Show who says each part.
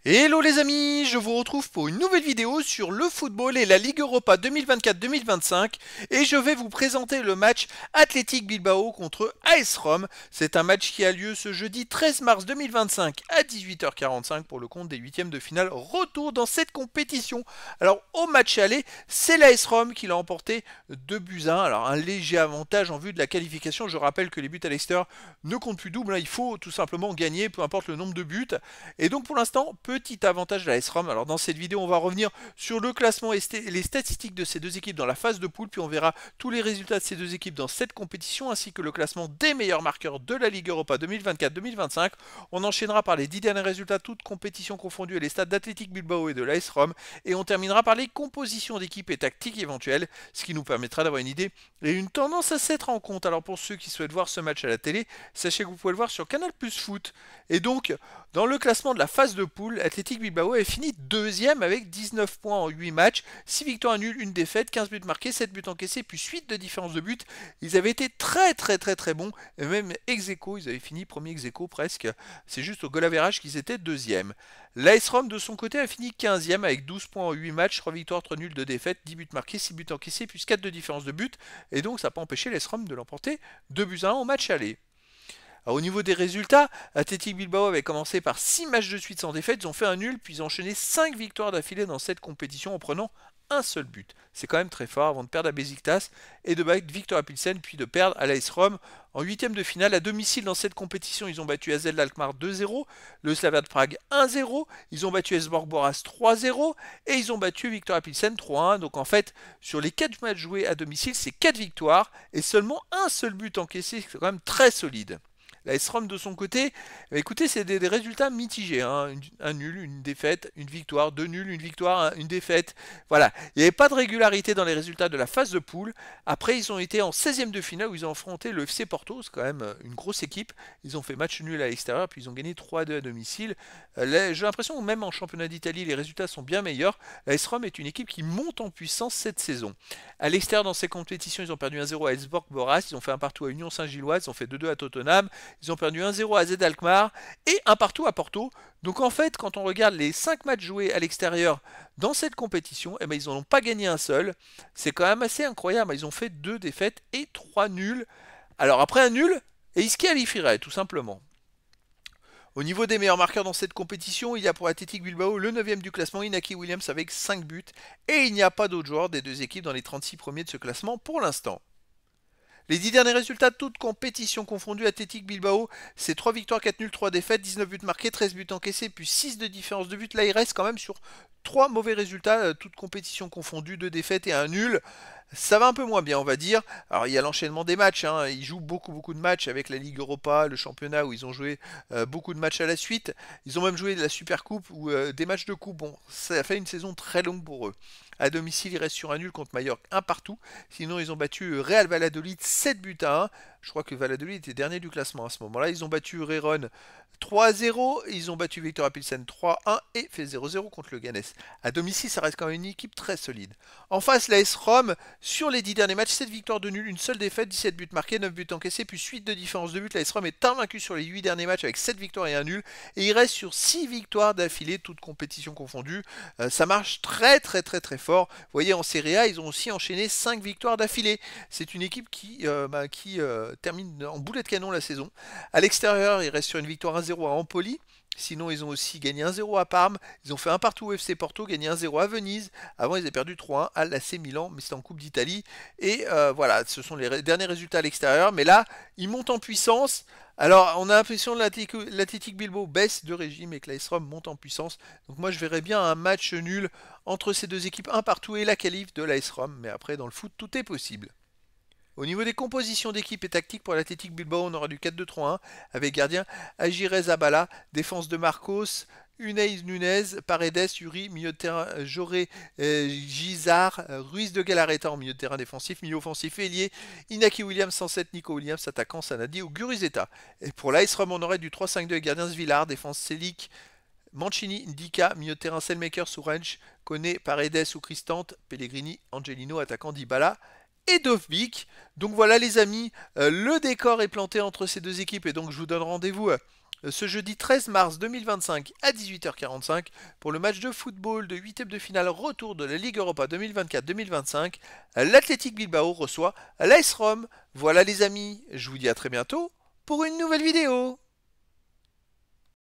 Speaker 1: Hello les amis, je vous retrouve pour une nouvelle vidéo sur le football et la Ligue Europa 2024-2025 et je vais vous présenter le match Athletic Bilbao contre AS Rome. C'est un match qui a lieu ce jeudi 13 mars 2025 à 18h45 pour le compte des huitièmes de finale retour dans cette compétition. Alors au match aller, c'est l'AS Rome qui l'a emporté 2 buts à 1. Alors un léger avantage en vue de la qualification. Je rappelle que les buts à l'extérieur ne comptent plus double, il faut tout simplement gagner peu importe le nombre de buts. Et donc pour l'instant, petit avantage de la S-ROM. Alors dans cette vidéo, on va revenir sur le classement et les statistiques de ces deux équipes dans la phase de poule, puis on verra tous les résultats de ces deux équipes dans cette compétition, ainsi que le classement des meilleurs marqueurs de la Ligue Europa 2024-2025. On enchaînera par les 10 derniers résultats, toutes compétitions confondues et les stades d'Athletic Bilbao et de la S-ROM, et on terminera par les compositions d'équipes et tactiques éventuelles, ce qui nous permettra d'avoir une idée et une tendance à cette rencontre. Alors pour ceux qui souhaitent voir ce match à la télé, sachez que vous pouvez le voir sur Canal Plus Foot. Et donc, dans le classement de la phase de poule, Athletic Bilbao est fini deuxième avec 19 points en 8 matchs, 6 victoires nulles, 1 défaite, 15 buts marqués, 7 buts encaissés, puis 8 de différence de but. Ils avaient été très bons, et même ex-aequo, ils avaient fini premier ex-aequo presque. C'est juste au goal average qu'ils étaient deuxième. L'AS Rome de son côté a fini 15e avec 12 points en 8 matchs, 3 victoires, 3 nuls, 2 défaites, 10 buts marqués, 6 buts encaissés, plus 4 de différence de but. Et donc ça n'a pas empêché l'AS Rome de l'emporter 2 buts à 1 au match aller. Alors, au niveau des résultats, Athletic Bilbao avait commencé par 6 matchs de suite sans défaite, ils ont fait un nul, puis ils ont enchaîné 5 victoires d'affilée dans cette compétition en prenant un seul but. C'est quand même très fort avant de perdre à Besiktas et de battre Victoria Pilsen, puis de perdre à l'AS Rome en huitième de finale. À domicile dans cette compétition, ils ont battu AZ Alkmaar 2-0, le Slavia de Prague 1-0, ils ont battu Elfsborg Boras 3-0 et ils ont battu Victoria Pilsen 3-1. Donc en fait, sur les 4 matchs joués à domicile, c'est 4 victoires et seulement un seul but encaissé, c'est quand même très solide. La S-ROM de son côté, écoutez, c'est des résultats mitigés. Hein. Un nul, une défaite, une victoire, deux nuls, une victoire, une défaite. Voilà. Il n'y avait pas de régularité dans les résultats de la phase de poule. Après, ils ont été en 16e de finale où ils ont affronté le FC Porto. C'est quand même une grosse équipe. Ils ont fait match nul à l'extérieur, puis ils ont gagné 3-2 à domicile. J'ai l'impression que même en championnat d'Italie, les résultats sont bien meilleurs. La S-ROM est une équipe qui monte en puissance cette saison. À l'extérieur, dans ces compétitions, ils ont perdu 1-0 à Elfsborg Boras. Ils ont fait un partout à Union Saint-Gilloise. Ils ont fait 2-2 à Tottenham. Ils ont perdu 1-0 à Z Alkmaar et un partout à Porto. Donc en fait, quand on regarde les 5 matchs joués à l'extérieur dans cette compétition, eh ben, ils n'en ont pas gagné un seul. C'est quand même assez incroyable. Ils ont fait 2 défaites et 3 nuls. Alors après un nul, et ils se qualifieraient tout simplement. Au niveau des meilleurs marqueurs dans cette compétition, il y a pour Athletic Bilbao le 9e du classement, Inaki Williams avec 5 buts. Et il n'y a pas d'autres joueurs des deux équipes dans les 36 premiers de ce classement pour l'instant. Les 10 derniers résultats, toutes compétitions confondues, Athletic Bilbao, c'est 3 victoires, 4 nuls, 3 défaites, 19 buts marqués, 13 buts encaissés, puis 6 de différence de but. Là, il reste quand même sur 3 mauvais résultats, toutes compétitions confondues, 2 défaites et un nul. Ça va un peu moins bien, on va dire. Alors, il y a l'enchaînement des matchs. Hein. Ils jouent beaucoup de matchs avec la Ligue Europa, le championnat, où ils ont joué beaucoup de matchs à la suite. Ils ont même joué de la Super Coupe ou des matchs de coupe. Bon, ça a fait une saison très longue pour eux. À domicile, ils restent sur un nul contre Mallorca, un partout. Sinon, ils ont battu Real Valladolid 7 buts à 1. Je crois que Valladolid était dernier du classement à ce moment-là. Ils ont battu Rayron 3-0. Ils ont battu Victoria Pilsen 3-1 et fait 0-0 contre le Ganes. À domicile, ça reste quand même une équipe très solide. En face, la S-Rome, sur les 10 derniers matchs, 7 victoires de nul, une seule défaite, 17 buts marqués, 9 buts encaissés, puis 8 de différence de but. La S-Rome est invaincue sur les 8 derniers matchs avec 7 victoires et un nul. Et il reste sur 6 victoires d'affilée, toutes compétitions confondues. Ça marche très fort. Vous voyez, en Serie A, ils ont aussi enchaîné 5 victoires d'affilée. C'est une équipe qui termine en boulet de canon la saison. À l'extérieur, ils restent sur une victoire 1-0 à Empoli. Sinon, ils ont aussi gagné 1-0 à Parme. Ils ont fait un partout au FC Porto, gagné 1-0 à Venise. Avant, ils avaient perdu 3-1 à l'AC Milan, mais c'était en Coupe d'Italie. Et voilà, ce sont les derniers résultats à l'extérieur. Mais là, ils montent en puissance. Alors, on a l'impression que l'Athletic Bilbao baisse de régime et que l'AS Rome monte en puissance. Donc moi, je verrais bien un match nul entre ces deux équipes, un partout et la qualif de l'AS Rome. Mais après, dans le foot, tout est possible. Au niveau des compositions d'équipe et tactique pour l'Athletic Bilbao, on aura du 4-2-3-1 avec gardien Agirez Zabala, défense de Marcos, Unai Nunez, Paredes, Uri, milieu de terrain Joré, Gizar, Ruiz de Galareta en milieu de terrain défensif, milieu offensif ailier, Inaki Williams 107, Nico Williams, attaquant Sanadi ou Gurizeta. Et pour l'AS Rome, on aurait du 3-5-2 avec gardien Svilar, défense Selic, Mancini, Ndika, milieu de terrain Selmaker, Sourench, Kone, Paredes ou Cristante, Pellegrini, Angelino, attaquant Dybala et Dovbik. Donc voilà les amis, le décor est planté entre ces deux équipes et donc je vous donne rendez-vous ce jeudi 13 mars 2025 à 18h45 pour le match de football de 8e de finale retour de la Ligue Europa 2024-2025. L'Athletic Bilbao reçoit l'AS Rome. Voilà les amis, je vous dis à très bientôt pour une nouvelle vidéo.